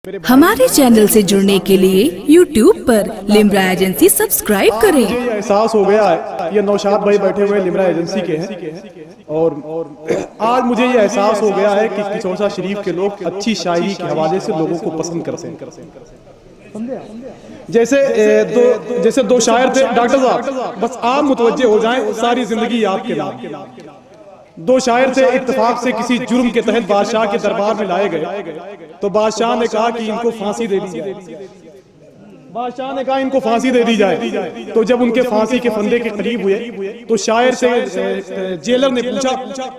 ہمارے چینل سے جڑنے کے لیے YouTube پر لمرا ایجنسی سبسکرائب کریں۔ یہ احساس ہو گیا ہے، یہ نوشاد بھائی بیٹھے ہوئے لمرا ایجنسی کے ہیں، اور آج مجھے یہ احساس ہو گیا ہے کہ کچوسا شریف کے لوگ اچھی شاعری کے حوالے سے لوگوں کو پسند کرتے ہیں۔ جیسے دو شاعر تھے، ڈاکٹر صاحب بس آپ متوجہ ہو جائیں، ساری زندگی آپ کے نام۔ دو شاعر تھے، اتفاق سے کسی جرم کے تحت بادشاہ کے دربار میں لائے گئے، تو بادشاہ نے کہا کہ ان کو پھانسی دے دی جائے۔ بادشاہ نے کہا ان کو پھانسی دے دی جائے، تو جب ان کے پھانسی کے پھندے کے قریب ہوئے تو شاعر سے جیلر نے پوچھا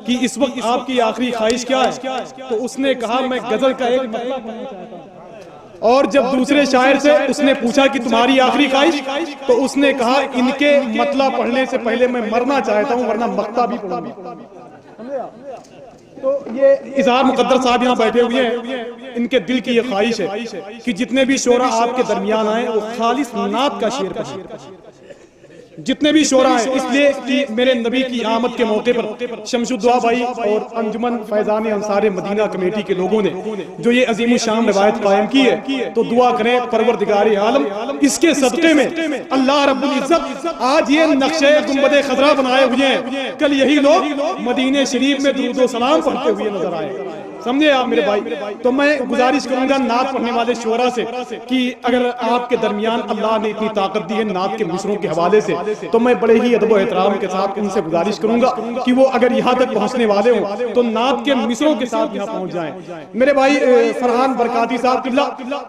کہ اس وقت آپ کی آخری خواہش کیا ہے؟ تو اس نے کہا میں غزل کا ایک مطلع پڑھنا چاہتا ہوں۔ اور جب دوسرے شاعر سے اس نے پوچھا کہ تمہاری آخری خواہش، تو اس نے کہا ان کے مطلع پڑھنے سے پہلے میں مرنا چاہتا ہوں، ورنہ مقطع بھی پڑھوں گا۔ تو یہ اظہار مقدر صاحب یہاں بیٹھے ہوئے ہیں، ان کے دل کی یہ خواہش ہے کہ جتنے بھی شعراء آپ کے درمیان آئیں وہ خالص نعت کا شعر پڑھیں، جتنے بھی شعراء ہیں، اس لیے کہ میرے نبی کی آمد کے موقع پر شمس الدعا بھائی اور انجمن فیضان انصار مدینہ کمیٹی کے لوگوں نے جو یہ عظیم الشان روایت قائم کی ہے، تو دعا کریں پروردگار عالم اس کے صدقے میں اللہ رب العزت آج یہ نقشے گنبد خضرا بنائے ہوئے ہیں، کل یہی لوگ مدینہ شریف میں درود و سلام پڑھتے ہوئے نظر آئے۔ سمجھے آپ میرے بھائی؟ تو میں گزارش کروں گا نعت پڑھنے والے شعراء سے کہ اگر آپ کے درمیان اللہ نے اتنی طاقت دی ہے نعت کے مصروں کے حوالے سے، تو میں بڑے ہی ادب و احترام کے ساتھ ان سے گزارش کروں گا کہ وہ اگر یہاں تک پہنچنے والے ہوں تو نعت کے مصروں کے ساتھ یہاں پہنچ جائیں۔ میرے بھائی فرحان برکاتی صاحب قبلہ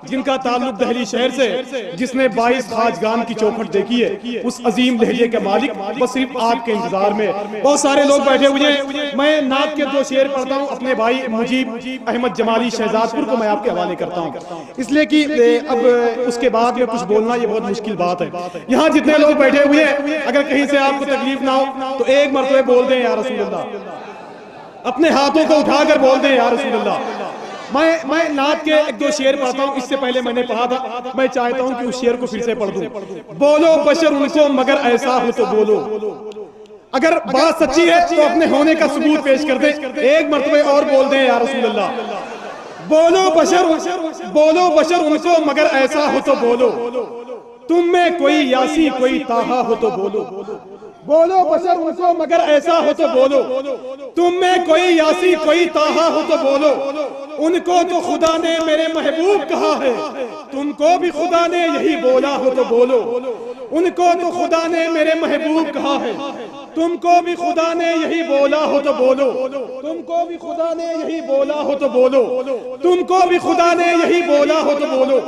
جن کا تعلق دہلی شہر سے، جس نے 22 خواجگان کی چوکھٹ دیکھی ہے، اس عظیم لہجے کے مالک بس صرف آپ کے انتظار میں بہت سارے لوگ بیٹھے ہوئے ہیں۔ میں نعت کے دو شعر پڑھتا ہوں، اپنے بھائی مجیب احمد جمالی شہزاد پور کو میں آپ کے حوالے کرتا ہوں، اس لیے کہ اب اس کے بعد میں کچھ بولنا یہ بہت مشکل بات ہے۔ یہاں جتنے لوگ بیٹھے ہوئے ہیں اگر کہیں سے آپ کو تکلیف نہ ہو تو ایک مرتبہ بول دیں یا رسول اللہ، اپنے ہاتھوں کو اٹھا کر بول دیں یا رسول اللہ۔ میں نعت کے ایک دو شعر پڑھتا ہوں، اس سے پہلے میں نے پڑھا تھا، میں چاہتا ہوں کہ اس شعر کو پھر سے پڑھ دوں۔ بولو بشر ان کو مگر ایسا ہو تو بولو، اگر بات سچی ہے تو اپنے ہونے کا ثبوت پیش کر دیں، ایک مرتبہ اور بول دیں یا رسول اللہ۔ بولو بشر ان کو مگر ایسا ہو تو بولو، تم میں کوئی یاسی کوئی تاہا ہو تو بولو۔ بولو بشر ان کو مگر ایسا ہو تو بولو، تم میں کوئی یاسی کوئی تاہا ہو تو بولو۔ ان کو تو خدا نے میرے محبوب کہا ہے، تم کو بھی خدا نے یہی بولا ہو تو بولو۔ ان کو تو خدا نے میرے محبوب کہا ہے، تم کو بھی خدا نے یہی بولا ہو تو بولو۔ تم کو بھی خدا نے یہی بولا ہو تو بولو، تم کو بھی خدا نے یہی بولا ہو تو بولو۔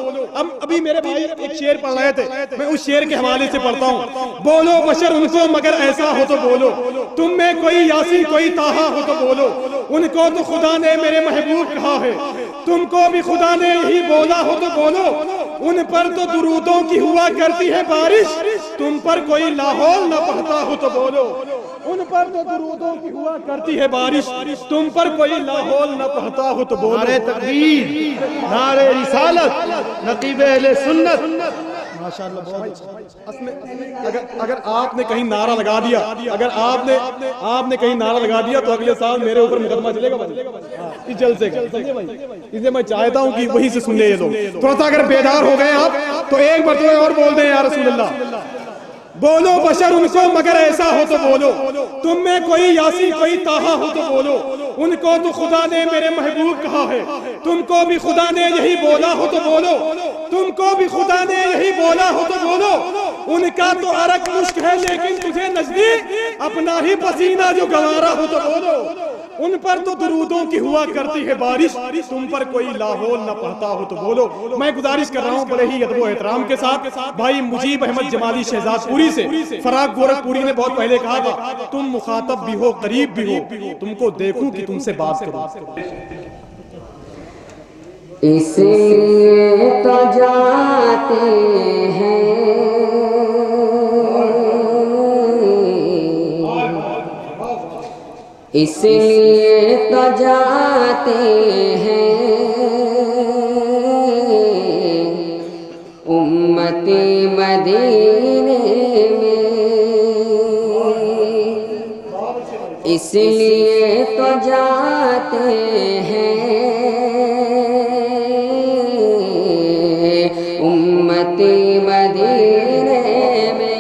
ابھی میرے بھائی ایک شعر پڑھ رہے تھے، میں اس شعر کے حوالے سے پڑھتا ہوں۔ بولو بشر ان کو مگر ایسا ہو تو بولو، تم میں کوئی یاسی کوئی تاہا ہو تو بولو۔ ان کو تو خدا نے میرے محبوب کہا ہے، تم کو بھی خدا نے یہی بولا ہو تو بولو۔ ان پر تو درودوں کی ہوا کرتی ہے بارش، تم پر کوئی لاہور نہ پڑھتا ہو تو بولو۔ ان پر تو درودوں کی ہوا کرتی ہے بارش، تم پر کوئی لاہور نہ پڑھتا ہو تو بولو۔ نعرہ تکبیر، نعرہ رسالت، نقیب اہل سنت۔ ماشاءاللہ اگر آپ نے کہیں نعرہ لگا دیا، اگر آپ نے کہیں نعرہ لگا دیا تو اگلے سال میرے اوپر مقدمہ چلے گا اس جلسے کا، اس لیے میں چاہتا ہوں کہ وہیں سے سن لے یہ لوگ۔ تھوڑا سا اگر بیدار ہو گئے آپ تو ایک مرتبہ اور بول دیں یا رسول اللہ۔ بولو بشر ان کو مگر ایسا ہو تو بولو، تم میں کوئی یاسی کوئی تاہا ہو تو بولو۔ ان کو تو خدا نے میرے محبوب کہا ہے، تم کو بھی خدا نے یہی بولا ہو تو بولو۔ تم کو بھی خدا نے یہی بولا ہو تو بولو۔ ان کا تو عرق مشک ہے لیکن تجھے نزدیک اپنا ہی پسینہ جو گوارا ہو تو بولو۔ ان پر تو درودوں کی ہوا کرتی ہے بارش، تم پر کوئی لاہور نہ پڑھتا ہو تو بولو۔ میں گزارش کر رہا ہوں بڑے ہی ادب و احترام کے ساتھ، بھائی مجیب احمد جمالی شہزاد پوری سے، فراق گورکھ پوری نے بہت پہلے کہا تھا تم مخاطب بھی ہو قریب بھی ہو، تم کو دیکھوں کہ تم سے بات کروں۔ اس لیے تو جاتے ہیں اس لیے تو جاتے ہیں امتی مدینے میں، اس لیے تو جاتے ہیں امتی مدینے میں،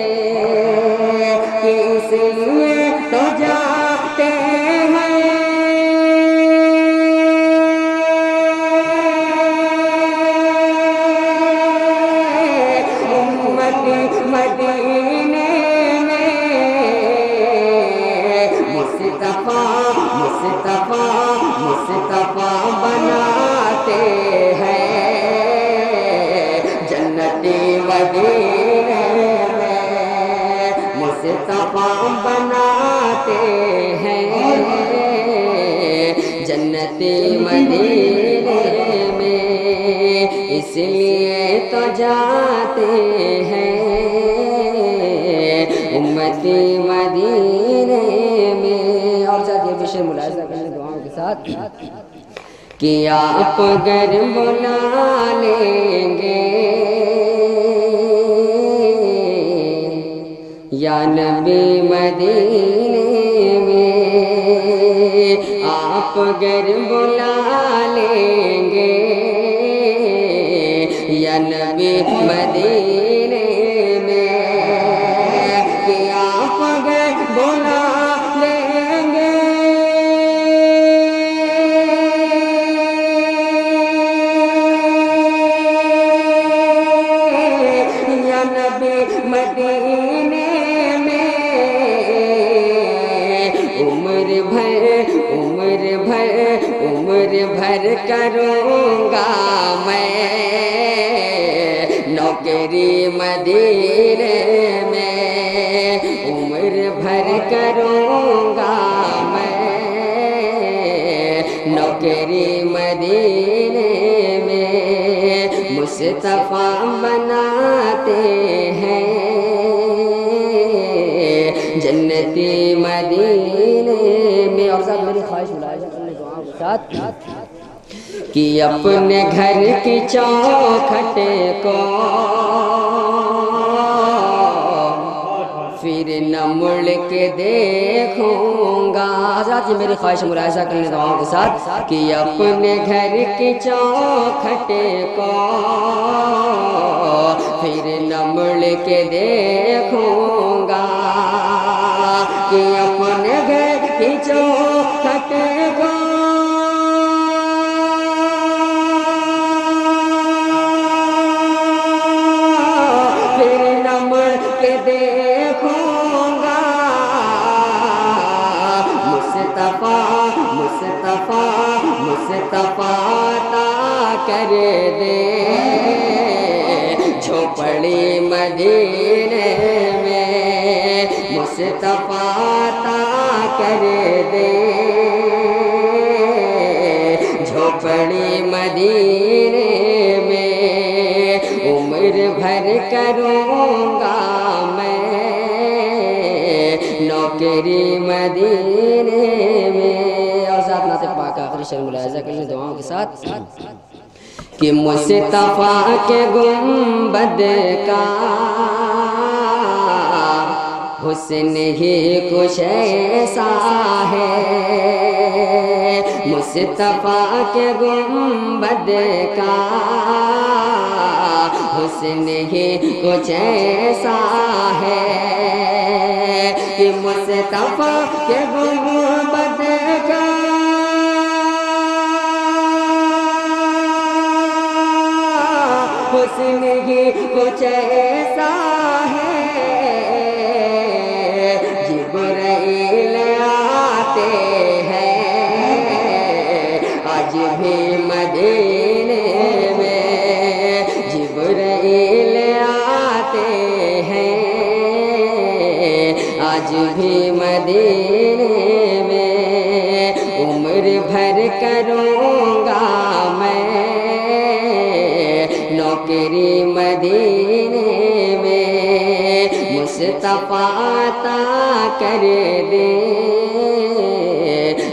اس لیے تو جاتے ہیں امتی مدینے میں، مصطفیٰ مصطفیٰ مصطفیٰ بناتے ہیں جنتی مدینے میں، مصطفیٰ بناتے ہیں جنتی مدینے میں، اس لیے تو جاتے ہیں امتی مدینے میں۔ اور ساتھ یہ بھی ملاحظہ کرنے دعاؤں کے ساتھ کہ آپ اگر بلا لیں گے یا نبی مدینے میں، آپ اگر بلا لیں گے یا نبی مدینے میں، کہ آپ اگر بلا لیں گے یا نبی مدینے میں، عمر بھر کروں گا میں نوکری مدینے میں، عمر بھر کروں گا میں نوکری مدینے میں، مصطفیٰ بناتے ہیں جنتی مدینے میں۔ اور ساتھ میری خواہش ملاحظہ کرنے دعاؤں کے ساتھ کہ اپنے گھر کی چوکھٹ کو پھر نہ مڑ کے دیکھوں گا۔ حضرات یہ میری خواہش ملاحظہ کرنے دعاؤں کے ساتھ کہ اپنے گھر کی چوکھٹ کو پھر نہ مڑ کے دیکھوں گا، کہ اپنے گھر کی چوکھٹ کو پھر نہ مڑ کے دیکھوں گا، مصطفیٰ مصطفیٰ مصطفیٰ عطا کر دے جھوپڑی مدینے میں، مصطفیٰ عطا کر دے جھوپڑی مدینے میں، عمر بھر کروں گا میں نوکری مدینے میں۔ اور ساتھ نعت پاک آخری شعر ملاحظہ کرنے دعاؤں کے ساتھ کہ مصطفیٰ کے گنبد کا حسن ہی کچھ ایسا ہے، مصطفیٰ کے گنبد کا حسن ہی کچھ ایسا ہے، کہ مصطفیٰ کے گنبد کا حسن ہی کچھ ایسا ہے، جبرائیل آتے ہیں آج بھی مدینے میں، جبرائیل آتے ہیں آج بھی مدینے میں، عمر بھر کروں گا میں نوکری مدینے میں، مصطفیٰ عطا کر دے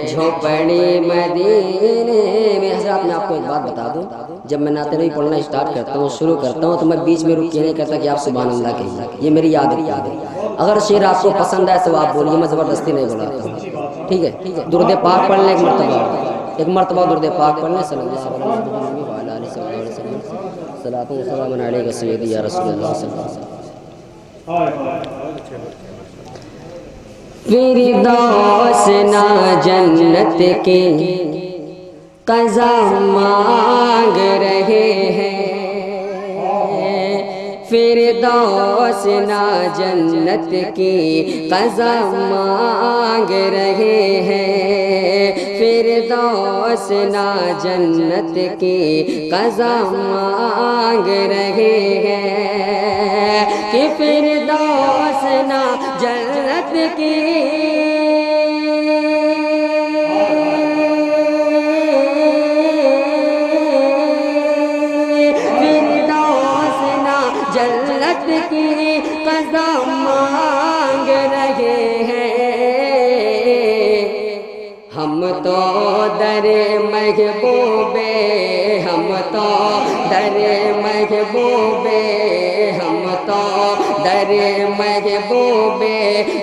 جھوپڑی مدینے میں۔ حضرات میں آپ کو ایک بات بتا دوں، جب میں نعت نبی پڑھنا اسٹارٹ کرتا ہوں، شروع کرتا ہوں، تو میں بیچ میں رک کے نہیں کہتا کہ آپ سبحان اللہ کہیے، یہ میری یاد ہے۔ اگر شعر آپ کو پسند ہے تو آپ بولیے، میں زبردستی نہیں بلاتا ہوں، ٹھیک ہے؟ درود پاک پڑھ لیں ایک مرتبہ درود پاک پڑھ لیں صلی اللہ علیہ وسلم۔ صلاۃ و سلام علیک سیدی یا رسول اللہ صلی اللہ علیہ وسلم۔ فردوس نا جنت کی قضا مانگ رہے ہیں، فردوس نا جنت کی قضا مانگ رہے ہیں، فردوس نا جنت کی قضا مانگ رہے ہیں، کہ فردوس نا جنت کی جنت کی قضا مانگ رہے ہیں، ہم تو در محبوبے، ہم تو در محبوبے، ہم تو در محبوبے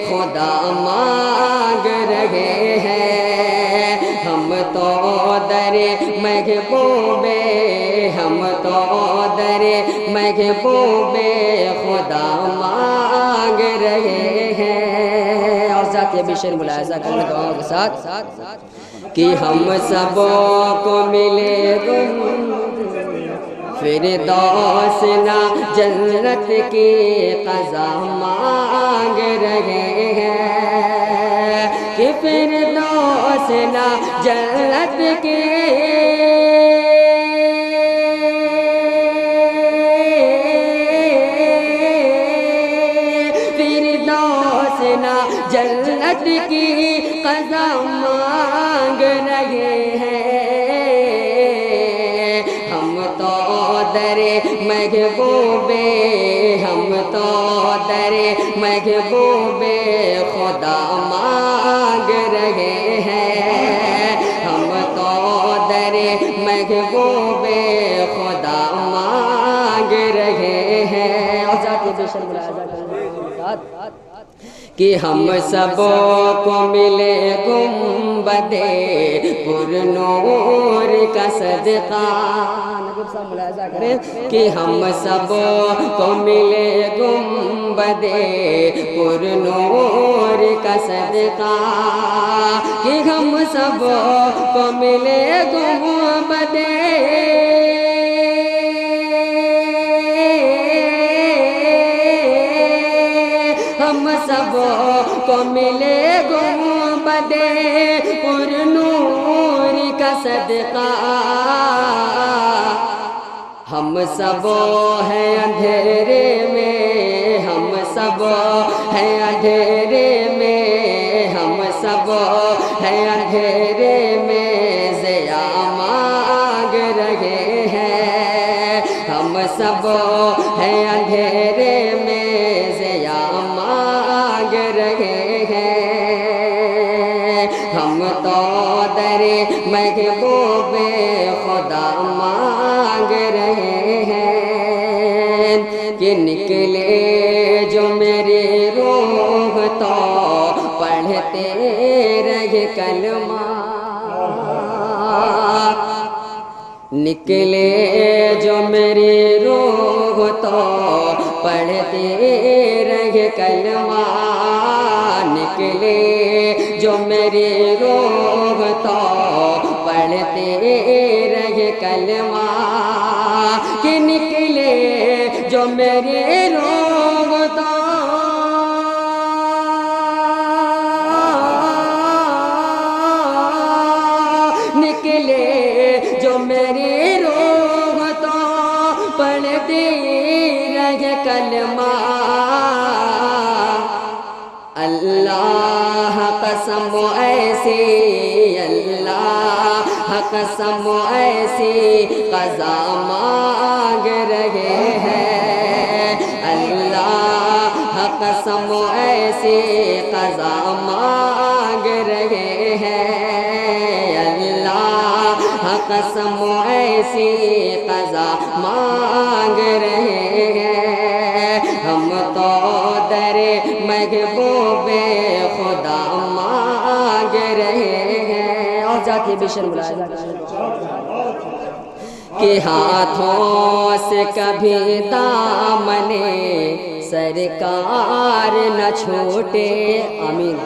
خدا مانگ رہے ہیں، ہم تو در محبوبے، ہم تو در محبوبے خدا مانگ رہے ہیں۔ اور ذات ابھی شعر ملاحظہ کرنے دعاؤں کے ساتھ کہ ہم سبوں کو ملے گم فردوس نا جنت کی قضا مانگ رہے ہیں، کہ فردوس نا جنت کی جنت کی قضا مانگ رہے ہیں، ہم تو در محبوبے، ہم تو در محبوبے خدا مانگ رہے ہیں، ہم تو در محبوبے خدا مانگ رہے ہیں۔ اور ذات بے شر ملاحظہ کرنے کے ساتھ کہ ہم سبوں کو ملے گنبدِ پر نور کا صدقہ، نقیب صاحب ملاحظہ کریں کہ ہم سبوں کو ملے گنبدِ پر نور کا صدقہ، کہ ہم سبوں کو ملے گنبدِ ہم سب کو ملے گنبدِ پر نور کا صدقہ، ہم سب ہیں اندھیرے میں، ہم سب ہیں اندھیرے میں، ہم سب ہیں اندھیرے میں ضیا مانگ رہے ہیں، ہم سب ہیں اندھیرے میں رہے ہیں، ہم تو در محبوبے خدا مانگ رہے ہیں، کہ نکلے جو میری روح تو پڑھتے رہے کلمہ، نکلے جو میری روح تو پڑھتے رہے کلمہ، نکلے جو میری روح تو پڑھتے رہے کلمہ، کہ نکلے جو میری روح تو نکلے جو میری روح تو پڑھتے رہے کلمہ، اللہ قسم ایسی، اللہ قسم ایسی قضا مانگ رہے ہیں، اللہ قسم ایسی قضا مانگ رہے ہیں، اللہ قسم ایسی قضا مانگ رہے ہیں، ہم تو در محبوبے خدا مانگ رہے ہیں۔ اور ذاتی بشر ملاحظہ کہ ہاتھوں سے کبھی دامنے سرکار نہ چھوٹے، آمین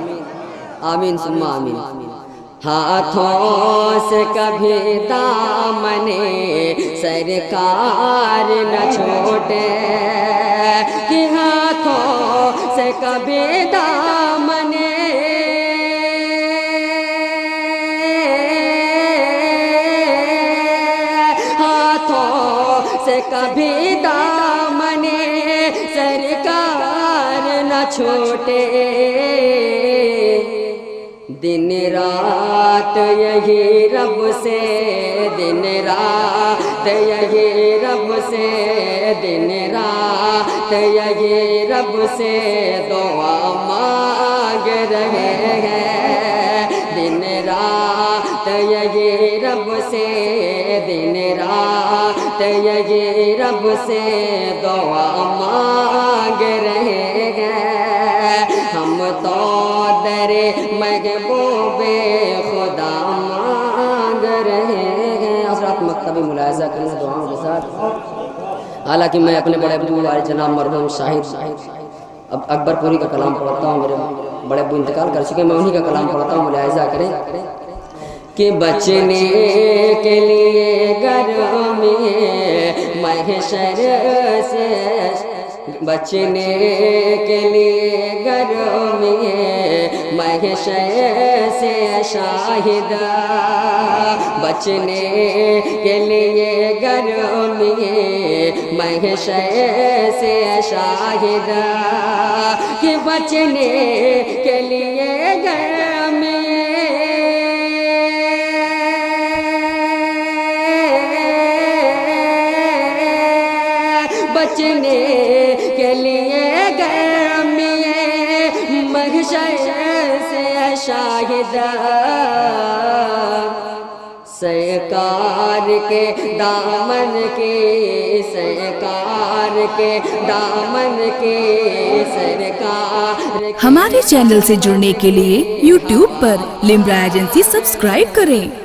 آمین ثم آمین۔ ہاتھوں سے کبھی دامنے سرکار نہ چھوٹے، کہ ہاتھوں سے کبھی دامنے سے کبھی دامنے سرکار نہ چھوٹے، دن رات یہی رب سے، دن رات یہی رب سے، دن رات یہی رب سے دعا مانگ رہے ہیں، دن رات یہی رب سے، دن رات یہی رب سے دعا مانگ رہے ہیں، ہم تو در محبوب خدا مانگ رہے ہیں۔ حضرات مکتبی ملاحظہ کریں دعاؤں کے ساتھ۔ حالانکہ میں اپنے بڑے ابو والد جناب مرحوم شاہد اب اکبر پوری کا کلام پڑھتا ہوں، میرے بڑے ابو انتقال کر چکے، میں انہی کا کلام پڑھتا ہوں، ملاحظہ کریں کہ بچنے کے لیے گرمی محشر سے، بچنے کے لیے گرمی محشر سے شاہد، بچنے کے لیے گرمی محشر سے شاہد، کہ بچنے کے لیے گرمی بچنے کے لیے گرمی محشر سے شاہد، سرکار کے دامن کی، سرکار کے دامن کی، سرکار۔ ہمارے چینل سے جڑنے کے لیے YouTube پر لمرا ایجنسی سبسکرائب کریں۔